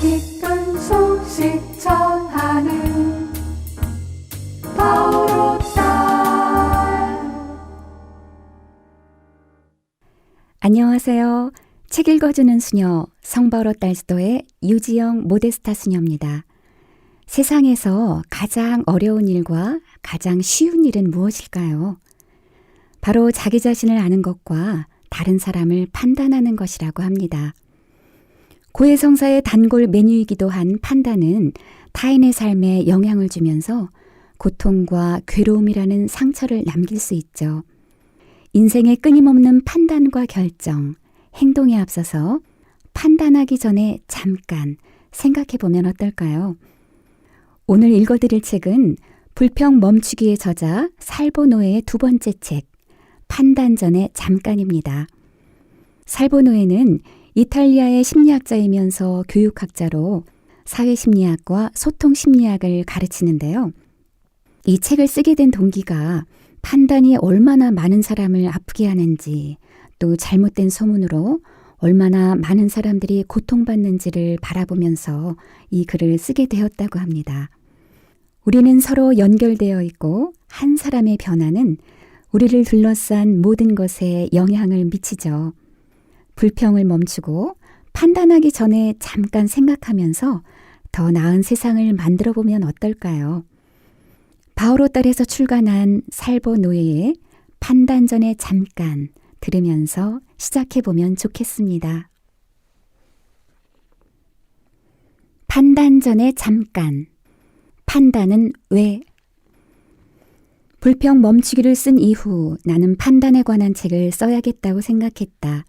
기쁜 소식 전하는 바오로 딸. 안녕하세요. 책 읽어주는 수녀 성바오로 딸 수도의 유지영 모데스타 수녀입니다. 세상에서 가장 어려운 일과 가장 쉬운 일은 무엇일까요? 바로 자기 자신을 아는 것과 다른 사람을 판단하는 것이라고 합니다. 고해성사의 단골 메뉴이기도 한 판단은 타인의 삶에 영향을 주면서 고통과 괴로움이라는 상처를 남길 수 있죠. 인생의 끊임없는 판단과 결정, 행동에 앞서서 판단하기 전에 잠깐 생각해 보면 어떨까요? 오늘 읽어드릴 책은 불평 멈추기의 저자 살보노에의 두 번째 책, 판단 전에 잠깐입니다. 살보노에는 이탈리아의 심리학자이면서 교육학자로 사회심리학과 소통심리학을 가르치는데요. 이 책을 쓰게 된 동기가 판단이 얼마나 많은 사람을 아프게 하는지, 또 잘못된 소문으로 얼마나 많은 사람들이 고통받는지를 바라보면서 이 글을 쓰게 되었다고 합니다. 우리는 서로 연결되어 있고 한 사람의 변화는 우리를 둘러싼 모든 것에 영향을 미치죠. 불평을 멈추고 판단하기 전에 잠깐 생각하면서 더 나은 세상을 만들어 보면 어떨까요? 바오로 딸에서 출간한 살보노에의 판단 전에 잠깐 들으면서 시작해 보면 좋겠습니다. 판단 전에 잠깐. 판단은 왜? 불평 멈추기를 쓴 이후 나는 판단에 관한 책을 써야겠다고 생각했다.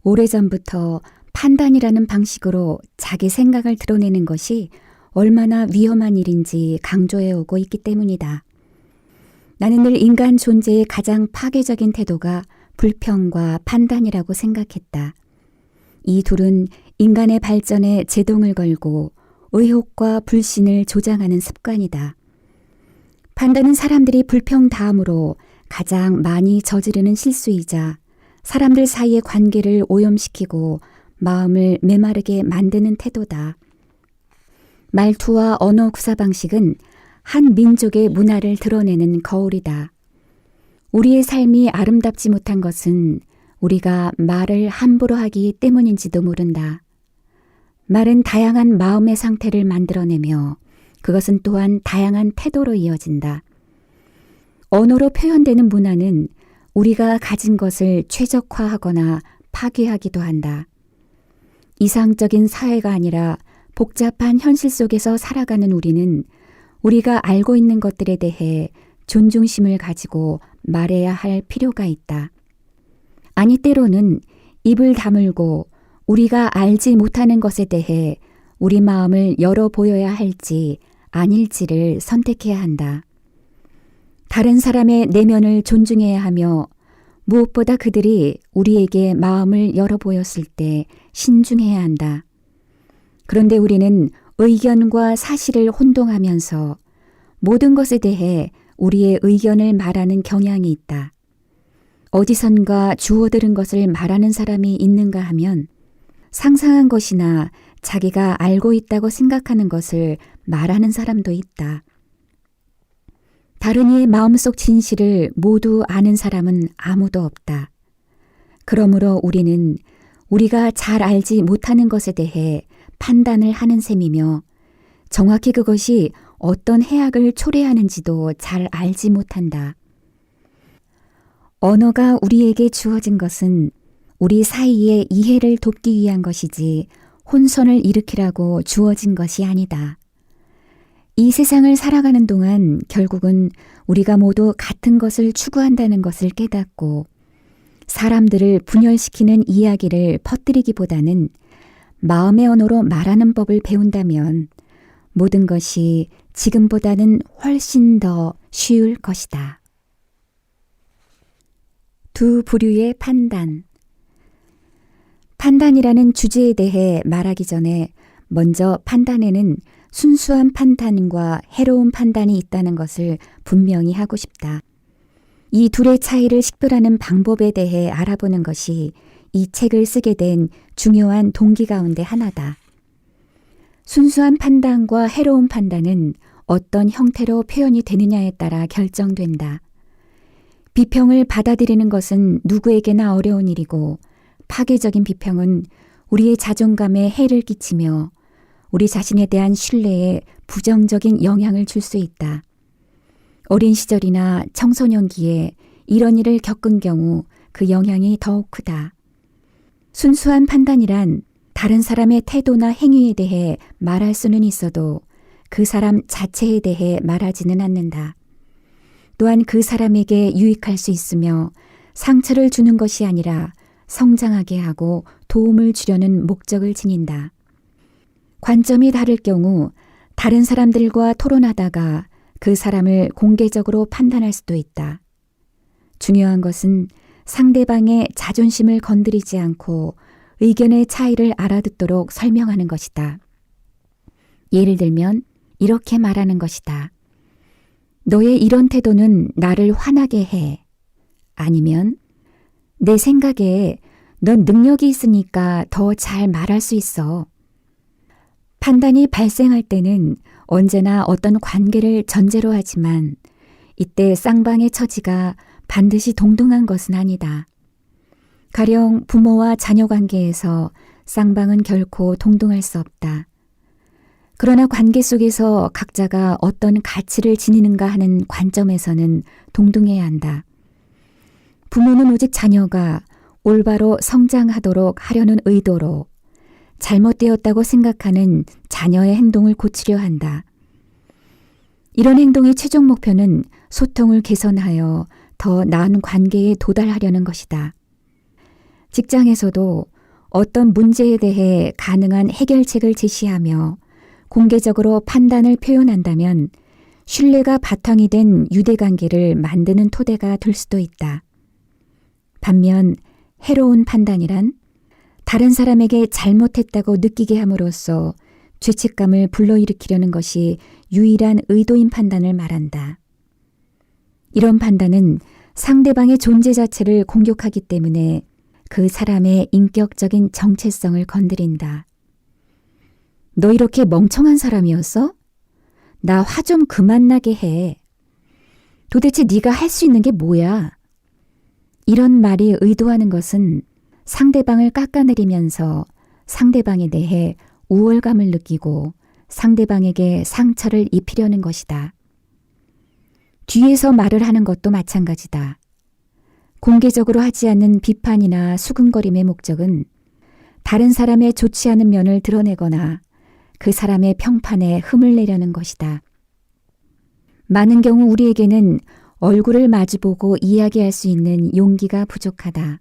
오래전부터 판단이라는 방식으로 자기 생각을 드러내는 것이 얼마나 위험한 일인지 강조해 오고 있기 때문이다. 나는 늘 인간 존재의 가장 파괴적인 태도가 불평과 판단이라고 생각했다. 이 둘은 인간의 발전에 제동을 걸고 의혹과 불신을 조장하는 습관이다. 판단은 사람들이 불평 다음으로 가장 많이 저지르는 실수이자 사람들 사이의 관계를 오염시키고 마음을 메마르게 만드는 태도다. 말투와 언어 구사 방식은 한 민족의 문화를 드러내는 거울이다. 우리의 삶이 아름답지 못한 것은 우리가 말을 함부로 하기 때문인지도 모른다. 말은 다양한 마음의 상태를 만들어내며 그것은 또한 다양한 태도로 이어진다. 언어로 표현되는 문화는 우리가 가진 것을 최적화하거나 파괴하기도 한다. 이상적인 사회가 아니라 복잡한 현실 속에서 살아가는 우리는 우리가 알고 있는 것들에 대해 존중심을 가지고 말해야 할 필요가 있다. 아니 때로는 입을 다물고 우리가 알지 못하는 것에 대해 우리 마음을 열어 보여야 할지 아닐지를 선택해야 한다. 다른 사람의 내면을 존중해야 하며 무엇보다 그들이 우리에게 마음을 열어 보였을 때 신중해야 한다. 그런데 우리는 의견과 사실을 혼동하면서 모든 것에 대해 우리의 의견을 말하는 경향이 있다. 어디선가 주워들은 것을 말하는 사람이 있는가 하면 상상한 것이나 자기가 알고 있다고 생각하는 것을 말하는 사람도 있다. 다른 이의 마음속 진실을 모두 아는 사람은 아무도 없다. 그러므로 우리는 우리가 잘 알지 못하는 것에 대해 판단을 하는 셈이며 정확히 그것이 어떤 해악을 초래하는지도 잘 알지 못한다. 언어가 우리에게 주어진 것은 우리 사이의 이해를 돕기 위한 것이지 혼선을 일으키라고 주어진 것이 아니다. 이 세상을 살아가는 동안 결국은 우리가 모두 같은 것을 추구한다는 것을 깨닫고 사람들을 분열시키는 이야기를 퍼뜨리기보다는 마음의 언어로 말하는 법을 배운다면 모든 것이 지금보다는 훨씬 더 쉬울 것이다. 두 부류의 판단. 판단이라는 주제에 대해 말하기 전에 먼저 판단에는 순수한 판단과 해로운 판단이 있다는 것을 분명히 하고 싶다. 이 둘의 차이를 식별하는 방법에 대해 알아보는 것이 이 책을 쓰게 된 중요한 동기 가운데 하나다. 순수한 판단과 해로운 판단은 어떤 형태로 표현이 되느냐에 따라 결정된다. 비평을 받아들이는 것은 누구에게나 어려운 일이고 파괴적인 비평은 우리의 자존감에 해를 끼치며 우리 자신에 대한 신뢰에 부정적인 영향을 줄 수 있다. 어린 시절이나 청소년기에 이런 일을 겪은 경우 그 영향이 더욱 크다. 순수한 판단이란 다른 사람의 태도나 행위에 대해 말할 수는 있어도 그 사람 자체에 대해 말하지는 않는다. 또한 그 사람에게 유익할 수 있으며 상처를 주는 것이 아니라 성장하게 하고 도움을 주려는 목적을 지닌다. 관점이 다를 경우 다른 사람들과 토론하다가 그 사람을 공개적으로 판단할 수도 있다. 중요한 것은 상대방의 자존심을 건드리지 않고 의견의 차이를 알아듣도록 설명하는 것이다. 예를 들면 이렇게 말하는 것이다. 너의 이런 태도는 나를 화나게 해. 아니면 내 생각에 넌 능력이 있으니까 더 잘 말할 수 있어. 판단이 발생할 때는 언제나 어떤 관계를 전제로 하지만 이때 쌍방의 처지가 반드시 동등한 것은 아니다. 가령 부모와 자녀 관계에서 쌍방은 결코 동등할 수 없다. 그러나 관계 속에서 각자가 어떤 가치를 지니는가 하는 관점에서는 동등해야 한다. 부모는 오직 자녀가 올바로 성장하도록 하려는 의도로 잘못되었다고 생각하는 자녀의 행동을 고치려 한다. 이런 행동의 최종 목표는 소통을 개선하여 더 나은 관계에 도달하려는 것이다. 직장에서도 어떤 문제에 대해 가능한 해결책을 제시하며 공개적으로 판단을 표현한다면 신뢰가 바탕이 된 유대관계를 만드는 토대가 될 수도 있다. 반면 해로운 판단이란 다른 사람에게 잘못했다고 느끼게 함으로써 죄책감을 불러일으키려는 것이 유일한 의도인 판단을 말한다. 이런 판단은 상대방의 존재 자체를 공격하기 때문에 그 사람의 인격적인 정체성을 건드린다. 너 이렇게 멍청한 사람이었어? 나 화 좀 그만 나게 해. 도대체 네가 할 수 있는 게 뭐야? 이런 말이 의도하는 것은 상대방을 깎아내리면서 상대방에 대해 우월감을 느끼고 상대방에게 상처를 입히려는 것이다. 뒤에서 말을 하는 것도 마찬가지다. 공개적으로 하지 않는 비판이나 수근거림의 목적은 다른 사람의 좋지 않은 면을 드러내거나 그 사람의 평판에 흠을 내려는 것이다. 많은 경우 우리에게는 얼굴을 마주보고 이야기할 수 있는 용기가 부족하다.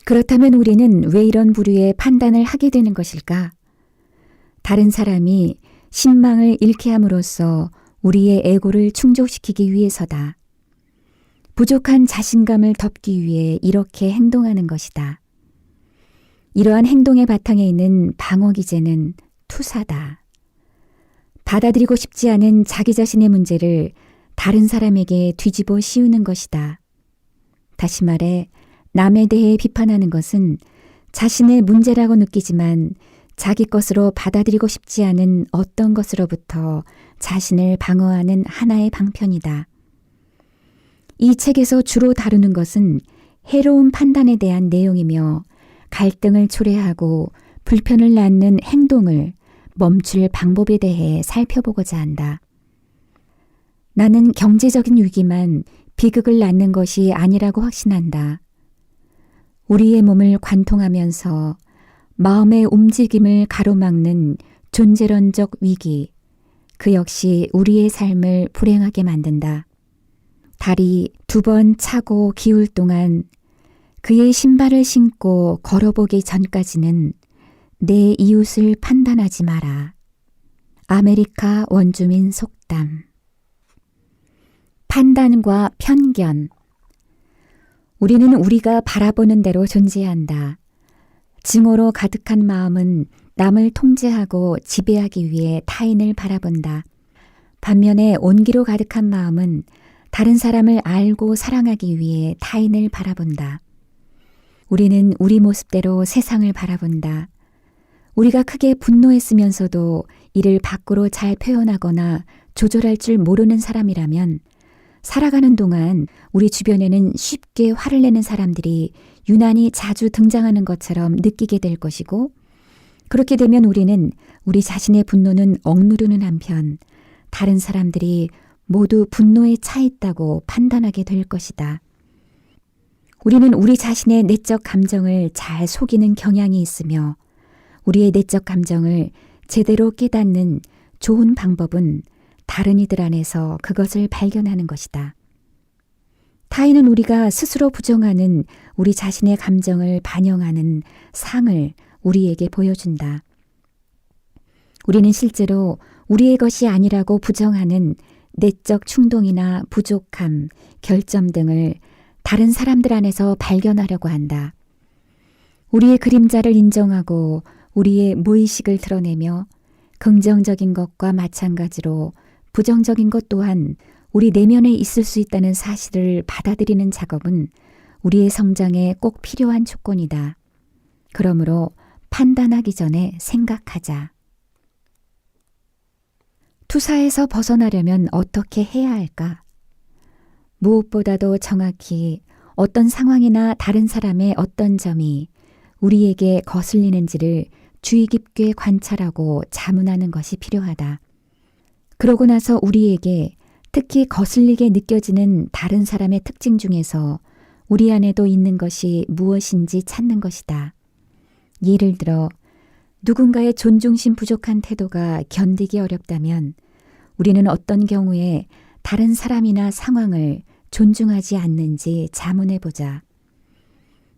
그렇다면 우리는 왜 이런 부류의 판단을 하게 되는 것일까? 다른 사람이 신망을 잃게 함으로써 우리의 에고를 충족시키기 위해서다. 부족한 자신감을 덮기 위해 이렇게 행동하는 것이다. 이러한 행동의 바탕에 있는 방어 기제는 투사다. 받아들이고 싶지 않은 자기 자신의 문제를 다른 사람에게 뒤집어 씌우는 것이다. 다시 말해 남에 대해 비판하는 것은 자신의 문제라고 느끼지만 자기 것으로 받아들이고 싶지 않은 어떤 것으로부터 자신을 방어하는 하나의 방편이다. 이 책에서 주로 다루는 것은 해로운 판단에 대한 내용이며 갈등을 초래하고 불편을 낳는 행동을 멈출 방법에 대해 살펴보고자 한다. 나는 경제적인 위기만 비극을 낳는 것이 아니라고 확신한다. 우리의 몸을 관통하면서 마음의 움직임을 가로막는 존재론적 위기, 그 역시 우리의 삶을 불행하게 만든다. 달이 2번 차고 기울 동안 그의 신발을 신고 걸어보기 전까지는 내 이웃을 판단하지 마라. 아메리카 원주민 속담. 판단과 편견. 우리는 우리가 바라보는 대로 존재한다. 증오로 가득한 마음은 남을 통제하고 지배하기 위해 타인을 바라본다. 반면에 온기로 가득한 마음은 다른 사람을 알고 사랑하기 위해 타인을 바라본다. 우리는 우리 모습대로 세상을 바라본다. 우리가 크게 분노했으면서도 이를 밖으로 잘 표현하거나 조절할 줄 모르는 사람이라면 살아가는 동안 우리 주변에는 쉽게 화를 내는 사람들이 유난히 자주 등장하는 것처럼 느끼게 될 것이고, 그렇게 되면 우리는 우리 자신의 분노는 억누르는 한편 다른 사람들이 모두 분노에 차 있다고 판단하게 될 것이다. 우리는 우리 자신의 내적 감정을 잘 속이는 경향이 있으며 우리의 내적 감정을 제대로 깨닫는 좋은 방법은 다른 이들 안에서 그것을 발견하는 것이다. 타인은 우리가 스스로 부정하는 우리 자신의 감정을 반영하는 상을 우리에게 보여준다. 우리는 실제로 우리의 것이 아니라고 부정하는 내적 충동이나 부족함, 결점 등을 다른 사람들 안에서 발견하려고 한다. 우리의 그림자를 인정하고 우리의 무의식을 드러내며 긍정적인 것과 마찬가지로 부정적인 것 또한 우리 내면에 있을 수 있다는 사실을 받아들이는 작업은 우리의 성장에 꼭 필요한 조건이다. 그러므로 판단하기 전에 생각하자. 투사에서 벗어나려면 어떻게 해야 할까? 무엇보다도 정확히 어떤 상황이나 다른 사람의 어떤 점이 우리에게 거슬리는지를 주의 깊게 관찰하고 자문하는 것이 필요하다. 그러고 나서 우리에게 특히 거슬리게 느껴지는 다른 사람의 특징 중에서 우리 안에도 있는 것이 무엇인지 찾는 것이다. 예를 들어 누군가의 존중심 부족한 태도가 견디기 어렵다면 우리는 어떤 경우에 다른 사람이나 상황을 존중하지 않는지 자문해보자.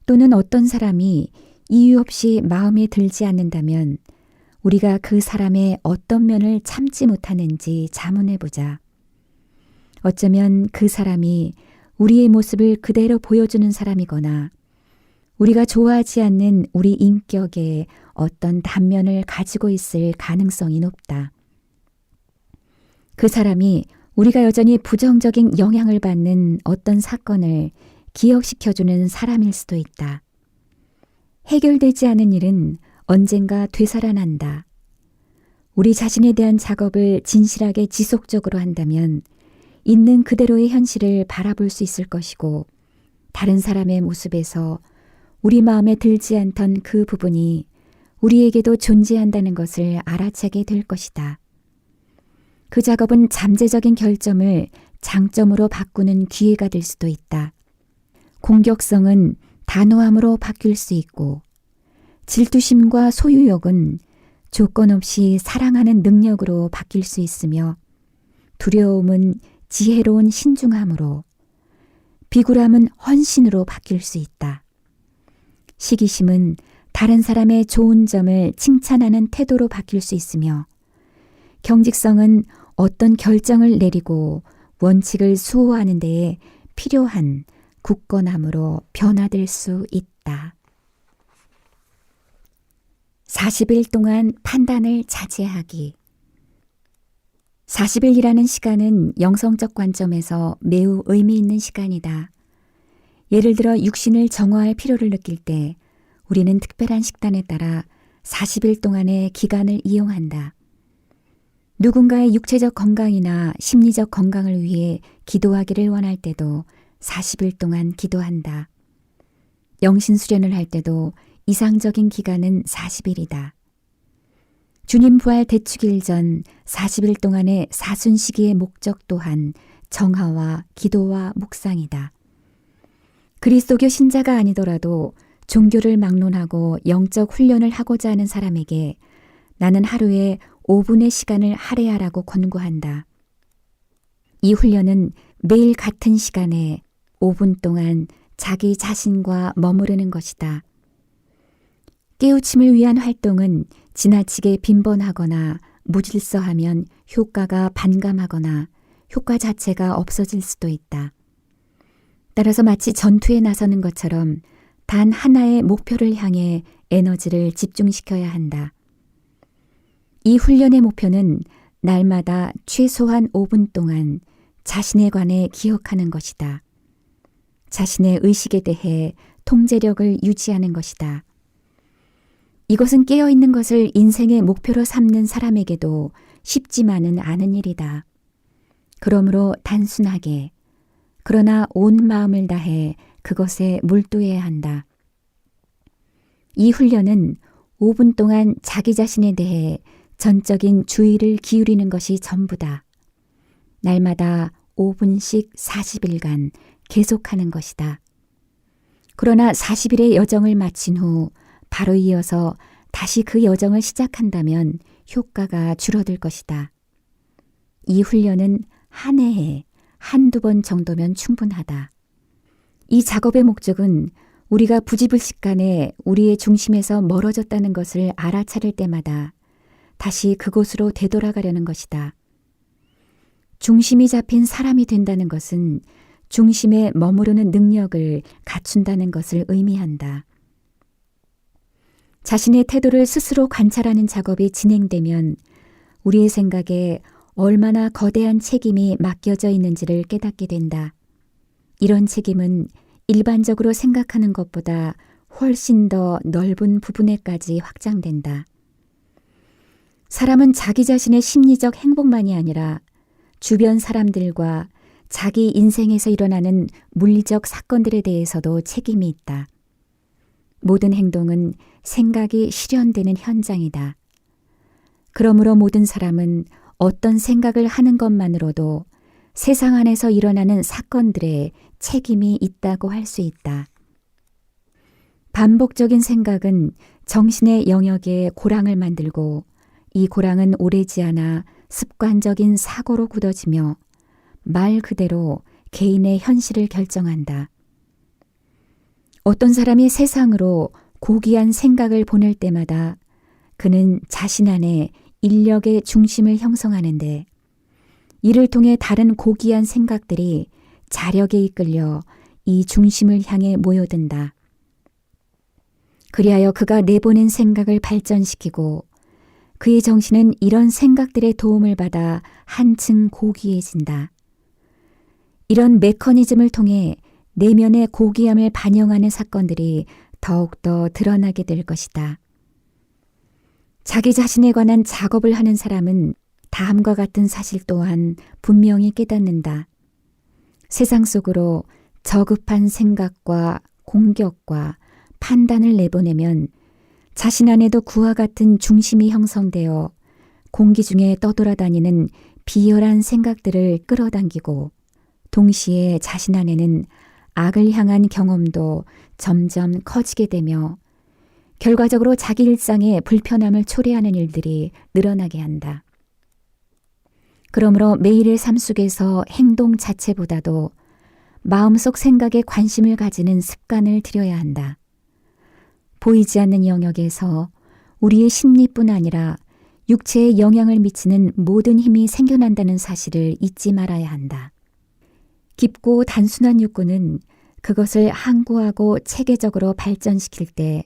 또는 어떤 사람이 이유 없이 마음에 들지 않는다면 우리가 그 사람의 어떤 면을 참지 못하는지 자문해보자. 어쩌면 그 사람이 우리의 모습을 그대로 보여주는 사람이거나 우리가 좋아하지 않는 우리 인격의 어떤 단면을 가지고 있을 가능성이 높다. 그 사람이 우리가 여전히 부정적인 영향을 받는 어떤 사건을 기억시켜주는 사람일 수도 있다. 해결되지 않은 일은 언젠가 되살아난다. 우리 자신에 대한 작업을 진실하게 지속적으로 한다면 있는 그대로의 현실을 바라볼 수 있을 것이고 다른 사람의 모습에서 우리 마음에 들지 않던 그 부분이 우리에게도 존재한다는 것을 알아채게 될 것이다. 그 작업은 잠재적인 결점을 장점으로 바꾸는 기회가 될 수도 있다. 공격성은 단호함으로 바뀔 수 있고 질투심과 소유욕은 조건 없이 사랑하는 능력으로 바뀔 수 있으며 두려움은 지혜로운 신중함으로 비굴함은 헌신으로 바뀔 수 있다. 시기심은 다른 사람의 좋은 점을 칭찬하는 태도로 바뀔 수 있으며 경직성은 어떤 결정을 내리고 원칙을 수호하는 데에 필요한 굳건함으로 변화될 수 있다. 40일 동안 판단을 자제하기. 40일이라는 시간은 영성적 관점에서 매우 의미 있는 시간이다. 예를 들어 육신을 정화할 필요를 느낄 때 우리는 특별한 식단에 따라 40일 동안의 기간을 이용한다. 누군가의 육체적 건강이나 심리적 건강을 위해 기도하기를 원할 때도 40일 동안 기도한다. 영신 수련을 할 때도 이상적인 기간은 40일이다. 주님 부활 대축일 전 40일 동안의 사순시기의 목적 또한 정화와 기도와 묵상이다. 그리스도교 신자가 아니더라도 종교를 막론하고 영적 훈련을 하고자 하는 사람에게 나는 하루에 5분의 시간을 할애하라고 권고한다. 이 훈련은 매일 같은 시간에 5분 동안 자기 자신과 머무르는 것이다. 깨우침을 위한 활동은 지나치게 빈번하거나 무질서하면 효과가 반감하거나 효과 자체가 없어질 수도 있다. 따라서 마치 전투에 나서는 것처럼 단 하나의 목표를 향해 에너지를 집중시켜야 한다. 이 훈련의 목표는 날마다 최소한 5분 동안 자신에 관해 기억하는 것이다. 자신의 의식에 대해 통제력을 유지하는 것이다. 이것은 깨어있는 것을 인생의 목표로 삼는 사람에게도 쉽지만은 않은 일이다. 그러므로 단순하게, 그러나 온 마음을 다해 그것에 몰두해야 한다. 이 훈련은 5분 동안 자기 자신에 대해 전적인 주의를 기울이는 것이 전부다. 날마다 5분씩 40일간 계속하는 것이다. 그러나 40일의 여정을 마친 후 바로 이어서 다시 그 여정을 시작한다면 효과가 줄어들 것이다. 이 훈련은 한 해에 한두 번 정도면 충분하다. 이 작업의 목적은 우리가 부지불식간에 우리의 중심에서 멀어졌다는 것을 알아차릴 때마다 다시 그곳으로 되돌아가려는 것이다. 중심이 잡힌 사람이 된다는 것은 중심에 머무르는 능력을 갖춘다는 것을 의미한다. 자신의 태도를 스스로 관찰하는 작업이 진행되면 우리의 생각에 얼마나 거대한 책임이 맡겨져 있는지를 깨닫게 된다. 이런 책임은 일반적으로 생각하는 것보다 훨씬 더 넓은 부분에까지 확장된다. 사람은 자기 자신의 심리적 행복만이 아니라 주변 사람들과 자기 인생에서 일어나는 물리적 사건들에 대해서도 책임이 있다. 모든 행동은 생각이 실현되는 현장이다. 그러므로 모든 사람은 어떤 생각을 하는 것만으로도 세상 안에서 일어나는 사건들에 책임이 있다고 할 수 있다. 반복적인 생각은 정신의 영역에 고랑을 만들고 이 고랑은 오래지 않아 습관적인 사고로 굳어지며 말 그대로 개인의 현실을 결정한다. 어떤 사람이 세상으로 고귀한 생각을 보낼 때마다 그는 자신 안에 인력의 중심을 형성하는데 이를 통해 다른 고귀한 생각들이 자력에 이끌려 이 중심을 향해 모여든다. 그리하여 그가 내보낸 생각을 발전시키고 그의 정신은 이런 생각들의 도움을 받아 한층 고귀해진다. 이런 메커니즘을 통해 내면의 고귀함을 반영하는 사건들이 더욱더 드러나게 될 것이다. 자기 자신에 관한 작업을 하는 사람은 다음과 같은 사실 또한 분명히 깨닫는다. 세상 속으로 저급한 생각과 공격과 판단을 내보내면 자신 안에도 그와 같은 중심이 형성되어 공기 중에 떠돌아다니는 비열한 생각들을 끌어당기고 동시에 자신 안에는 악을 향한 경험도 점점 커지게 되며 결과적으로 자기 일상에 불편함을 초래하는 일들이 늘어나게 한다. 그러므로 매일의 삶 속에서 행동 자체보다도 마음속 생각에 관심을 가지는 습관을 들여야 한다. 보이지 않는 영역에서 우리의 심리뿐 아니라 육체에 영향을 미치는 모든 힘이 생겨난다는 사실을 잊지 말아야 한다. 깊고 단순한 욕구는 그것을 항구하고 체계적으로 발전시킬 때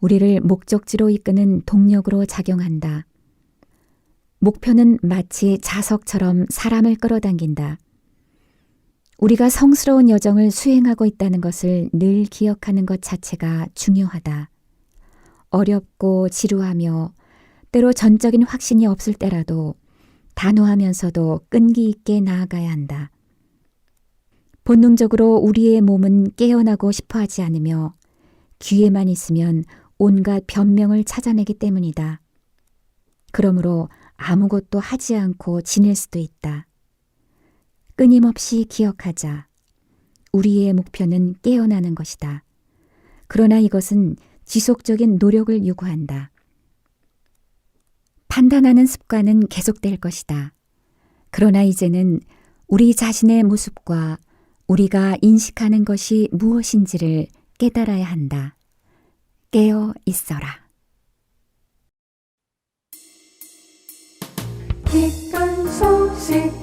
우리를 목적지로 이끄는 동력으로 작용한다. 목표는 마치 자석처럼 사람을 끌어당긴다. 우리가 성스러운 여정을 수행하고 있다는 것을 늘 기억하는 것 자체가 중요하다. 어렵고 지루하며 때로 전적인 확신이 없을 때라도 단호하면서도 끈기 있게 나아가야 한다. 본능적으로 우리의 몸은 깨어나고 싶어 하지 않으며 기회만 있으면 온갖 변명을 찾아내기 때문이다. 그러므로 아무것도 하지 않고 지낼 수도 있다. 끊임없이 기억하자. 우리의 목표는 깨어나는 것이다. 그러나 이것은 지속적인 노력을 요구한다. 판단하는 습관은 계속될 것이다. 그러나 이제는 우리 자신의 모습과 우리가 인식하는 것이 무엇인지를 깨달아야 한다. 깨어 있어라. 기쁜 소식